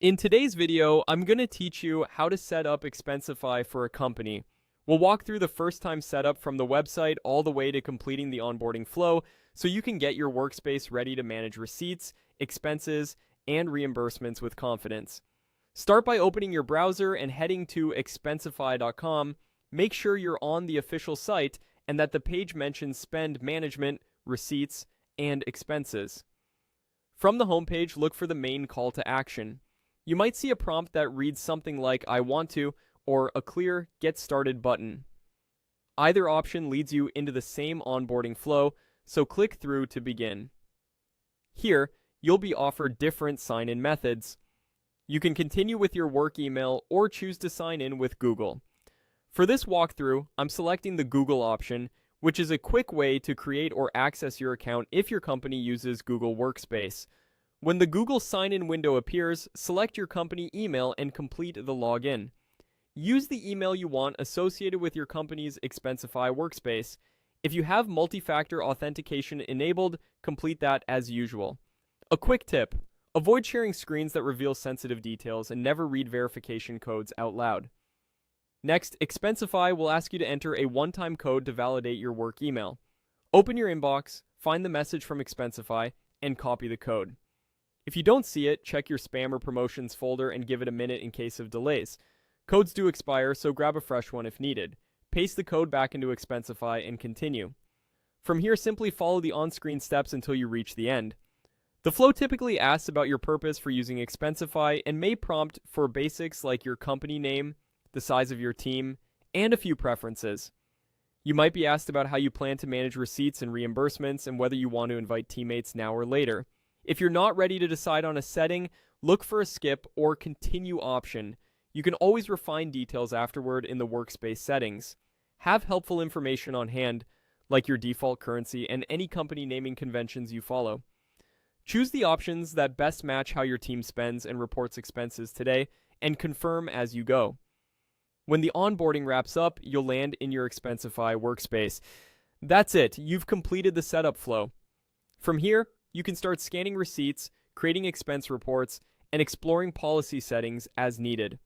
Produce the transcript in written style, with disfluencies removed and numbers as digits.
In today's video, I'm going to teach you how to set up Expensify for a company. We'll walk through the first time setup from the website all the way to completing the onboarding flow so you can get your workspace ready to manage receipts, expenses, and reimbursements with confidence. Start by opening your browser and heading to expensify.com. Make sure you're on the official site and that the page mentions spend management, receipts, and expenses. From the homepage, look for the main call to action. You might see a prompt that reads something like "I want to" or a clear "Get Started" button. Either option leads you into the same onboarding flow, so click through to begin. Here, you'll be offered different sign-in methods. You can continue with your work email or choose to sign in with Google. For this walkthrough, I'm selecting the Google option, which is a quick way to create or access your account if your company uses Google Workspace. When the Google sign-in window appears, select your company email and complete the login. Use the email you want associated with your company's Expensify workspace. If you have multi-factor authentication enabled, complete that as usual. A quick tip: avoid sharing screens that reveal sensitive details and never read verification codes out loud. Next, Expensify will ask you to enter a one-time code to validate your work email. Open your inbox, find the message from Expensify, and copy the code. If you don't see it, check your spam or promotions folder and give it a minute in case of delays. Codes do expire, so grab a fresh one if needed. Paste the code back into Expensify and continue. From here, simply follow the on-screen steps until you reach the end. The flow typically asks about your purpose for using Expensify and may prompt for basics like your company name, the size of your team, and a few preferences. You might be asked about how you plan to manage receipts and reimbursements and whether you want to invite teammates now or later. If you're not ready to decide on a setting, look for a skip or continue option. You can always refine details afterward in the workspace settings. Have helpful information on hand, like your default currency and any company naming conventions you follow. Choose the options that best match how your team spends and reports expenses today, and confirm as you go. When the onboarding wraps up, you'll land in your Expensify workspace. That's it, you've completed the setup flow. From here, you can start scanning receipts, creating expense reports, and exploring policy settings as needed.